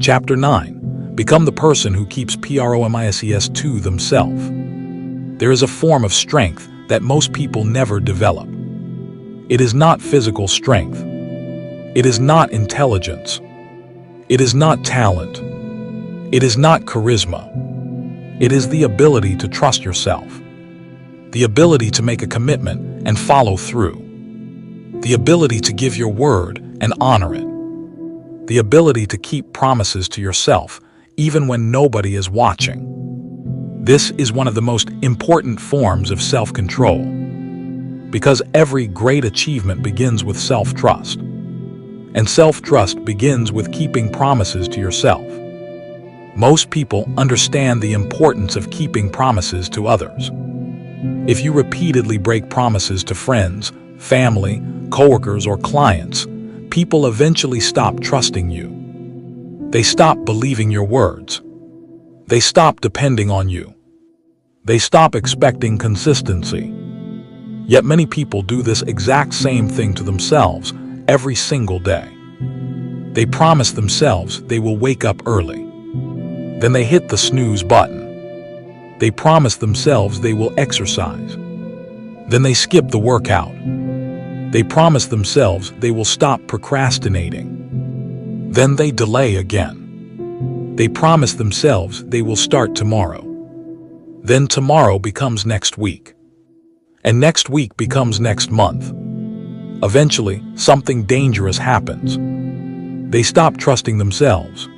Chapter 9. Become the person who keeps promises to themselves. There is a form of strength that most people never develop. It is not physical strength. It is not intelligence. It is not talent. It is not charisma. It is the ability to trust yourself. The ability to make a commitment and follow through. The ability to give your word and honor it. The ability to keep promises to yourself even when nobody is watching. This is one of the most important forms of self-control, because every great achievement begins with self-trust. And self-trust begins with keeping promises to yourself. Most people understand the importance of keeping promises to others. If you repeatedly break promises to friends, family, coworkers, or clients, people eventually stop trusting you. They stop believing your words. They stop depending on you. They stop expecting consistency. Yet many people do this exact same thing to themselves every single day. They promise themselves they will wake up early. Then they hit the snooze button. They promise themselves they will exercise. Then they skip the workout. They promise themselves they will stop procrastinating. Then they delay again. They promise themselves they will start tomorrow. Then tomorrow becomes next week. And next week becomes next month. Eventually, something dangerous happens. They stop trusting themselves.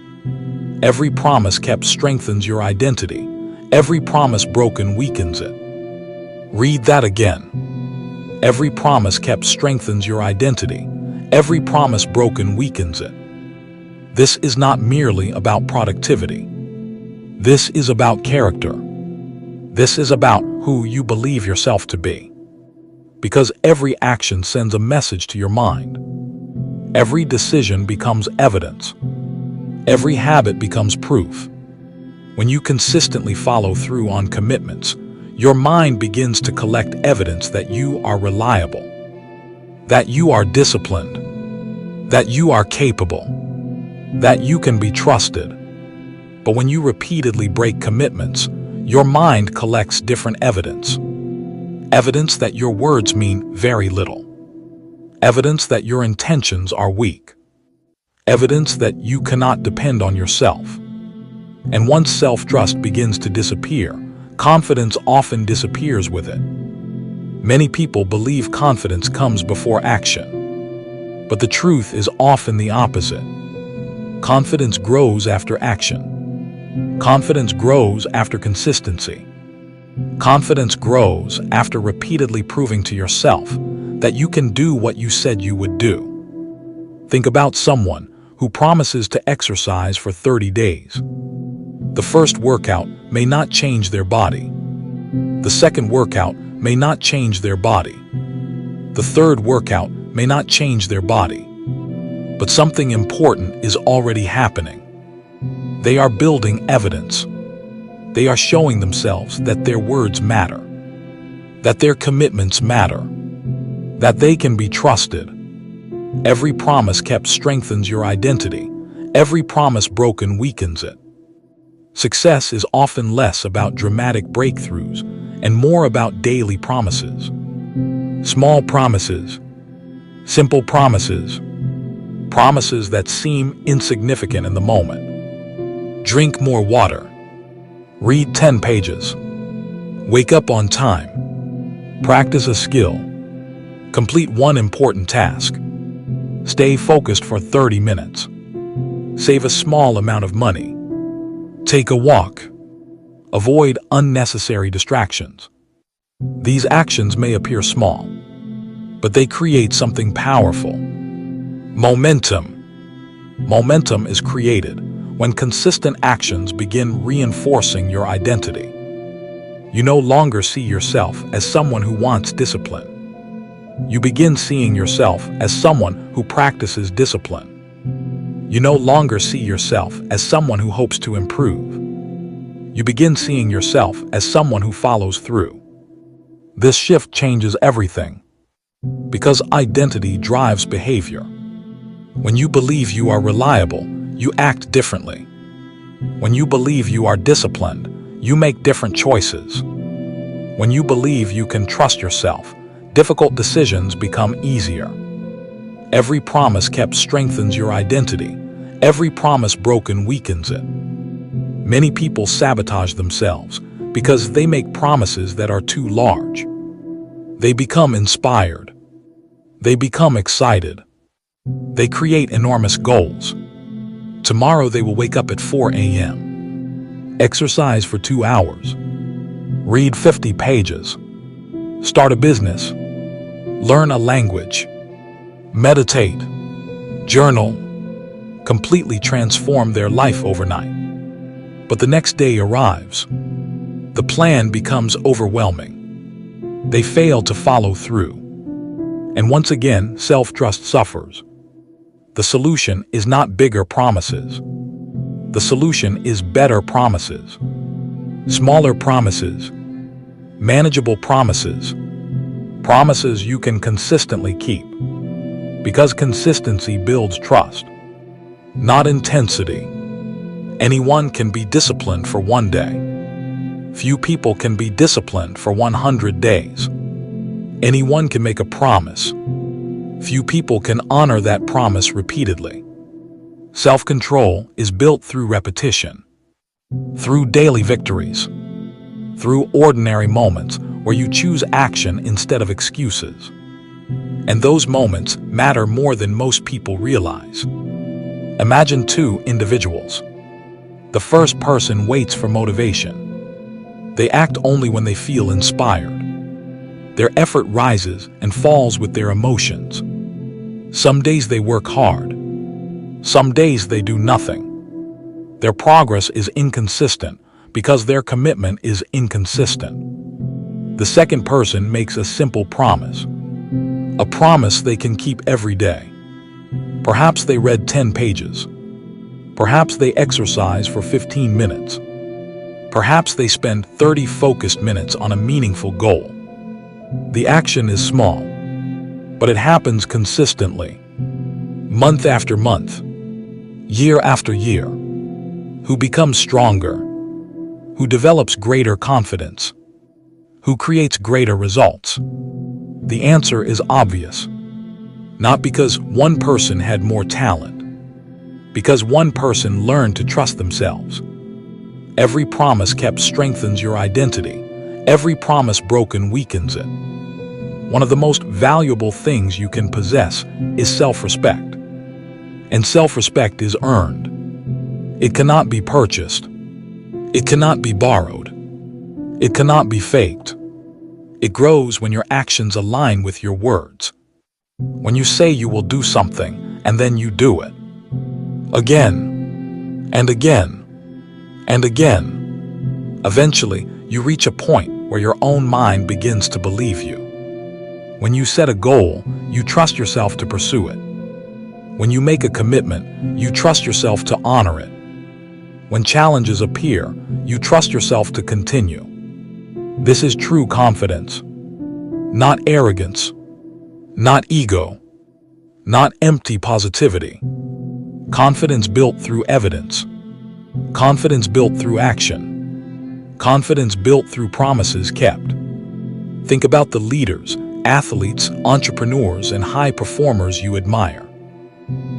Every promise kept strengthens your identity. Every promise broken weakens it. Read that again. Every promise kept strengthens your identity. Every promise broken weakens it. This is not merely about productivity. This is about character. This is about who you believe yourself to be. Because every action sends a message to your mind. Every decision becomes evidence. Every habit becomes proof. When you consistently follow through on commitments, your mind begins to collect evidence that you are reliable, that you are disciplined, that you are capable, that you can be trusted. But when you repeatedly break commitments, your mind collects different evidence. Evidence that your words mean very little. Evidence that your intentions are weak. Evidence that you cannot depend on yourself. And once self-trust begins to disappear, confidence often disappears with it. Many people believe confidence comes before action. But the truth is often the opposite. Confidence grows after action. Confidence grows after consistency. Confidence grows after repeatedly proving to yourself that you can do what you said you would do. Think about someone who promises to exercise for 30 days. The first workout may not change their body. The second workout may not change their body. The third workout may not change their body. But something important is already happening. They are building evidence. They are showing themselves that their words matter, that their commitments matter, that they can be trusted. Every promise kept strengthens your identity. Every promise broken weakens it. Success is often less about dramatic breakthroughs and more about daily promises. Small promises, simple promises, promises that seem insignificant in the moment. Drink more water. Read 10 pages. Wake up on time. Practice a skill. Complete one important task. Stay focused for 30 minutes. Save a small amount of money. Take a walk. Avoid unnecessary distractions. These actions may appear small, but they create something powerful. Momentum. Momentum is created when consistent actions begin reinforcing your identity. You no longer see yourself as someone who wants discipline. You begin seeing yourself as someone who practices discipline. You no longer see yourself as someone who hopes to improve. You begin seeing yourself as someone who follows through. This shift changes everything, because identity drives behavior. When you believe you are reliable, you act differently. When you believe you are disciplined, you make different choices. When you believe you can trust yourself, difficult decisions become easier. Every promise kept strengthens your identity. Every promise broken weakens it. Many people sabotage themselves because they make promises that are too large. They become inspired. They become excited. They create enormous goals. Tomorrow they will wake up at 4 a.m. Exercise for 2 hours. Read 50 pages. Start a business. Learn a language. Meditate. Journal. Completely transform their life overnight. But the next day arrives. The plan becomes overwhelming. They fail to follow through. And once again, self-trust suffers. The solution is not bigger promises. The solution is better promises. Smaller promises. Manageable promises. Promises you can consistently keep. Because consistency builds trust, not intensity. Anyone can be disciplined for 1 day. Few people can be disciplined for 100 days. Anyone can make a promise. Few people can honor that promise repeatedly. Self-control is built through repetition, through daily victories, through ordinary moments where you choose action instead of excuses. And those moments matter more than most people realize. Imagine 2 individuals. The first person waits for motivation. They act only when they feel inspired. Their effort rises and falls with their emotions. Some days they work hard. Some days they do nothing. Their progress is inconsistent because their commitment is inconsistent. The second person makes a simple promise. A promise they can keep every day. Perhaps they read 10 pages. Perhaps they exercise for 15 minutes. Perhaps they spend 30 focused minutes on a meaningful goal. The action is small, but it happens consistently, month after month, year after year. Who becomes stronger? Who develops greater confidence? Who creates greater results? The answer is obvious. Not because one person had more talent, because one person learned to trust themselves. Every promise kept strengthens your identity. Every promise broken weakens it. One of the most valuable things you can possess is self-respect. And self-respect is earned. It cannot be purchased. It cannot be borrowed. It cannot be faked. It grows when your actions align with your words. When you say you will do something and then you do it. Again and again and again. Eventually, you reach a point where your own mind begins to believe you. When you set a goal, you trust yourself to pursue it. When you make a commitment, you trust yourself to honor it. When challenges appear, you trust yourself to continue. This is true confidence. Not arrogance. Not ego. Not empty positivity. Confidence built through evidence. Confidence built through action. Confidence built through promises kept. Think about the leaders, athletes, entrepreneurs, and high performers you admire.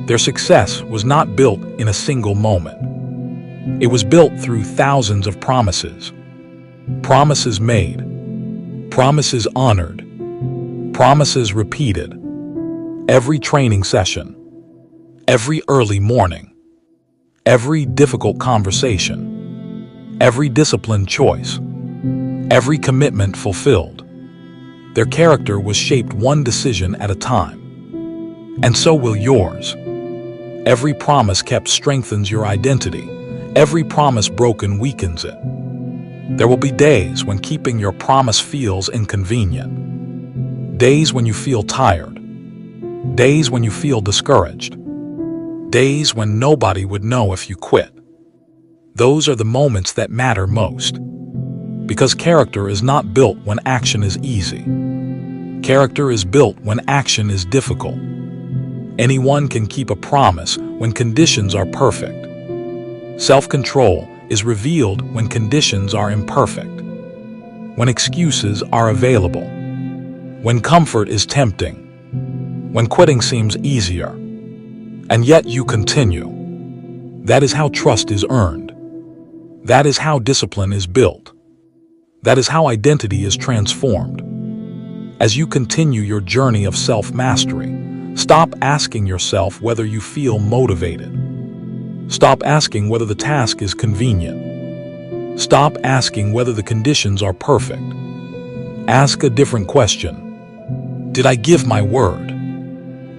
Their success was not built in a single moment. It was built through thousands of promises. Promises made. Promises honored. Promises repeated. Every training session. Every early morning. Every difficult conversation. Every disciplined choice. Every commitment fulfilled. Their character was shaped one decision at a time. And so will yours. Every promise kept strengthens your identity. Every promise broken weakens it. There will be days when keeping your promise feels inconvenient. Days when you feel tired. Days when you feel discouraged. Days when nobody would know if you quit. Those are the moments that matter most. Because character is not built when action is easy. Character is built when action is difficult. Anyone can keep a promise when conditions are perfect. Self-control is revealed when conditions are imperfect, when excuses are available, when comfort is tempting, when quitting seems easier, and yet you continue. That is how trust is earned. That is how discipline is built. That is how identity is transformed. As you continue your journey of self-mastery, stop asking yourself whether you feel motivated. Stop asking whether the task is convenient. Stop asking whether the conditions are perfect. Ask a different question. Did I give my word?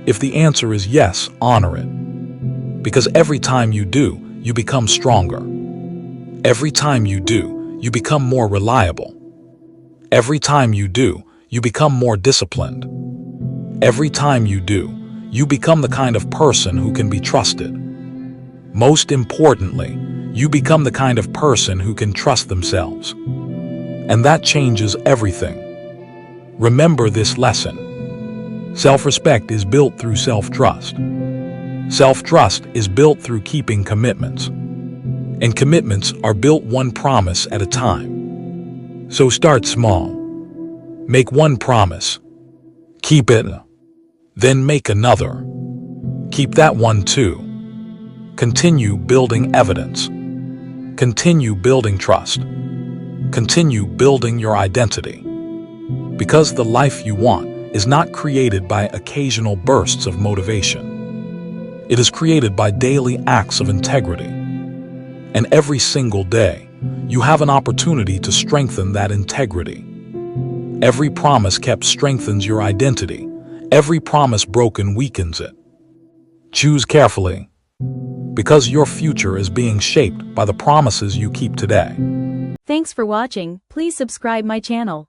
If the answer is yes, honor it. Because every time you do, you become stronger. Every time you do, you become more reliable. Every time you do, you become more disciplined. Every time you do, you become the kind of person who can be trusted. Most importantly, you become the kind of person who can trust themselves. And that changes everything. Remember this lesson. Self-respect is built through self-trust. Self-trust is built through keeping commitments. And commitments are built one promise at a time. So start small. Make one promise. Keep it. Then make another. Keep that one too. Continue building evidence. Continue building trust. Continue building your identity. Because the life you want is not created by occasional bursts of motivation. It is created by daily acts of integrity. And every single day, you have an opportunity to strengthen that integrity. Every promise kept strengthens your identity. Every promise broken weakens it. Choose carefully, because your future is being shaped by the promises you keep today. Thanks for watching. Please subscribe my channel.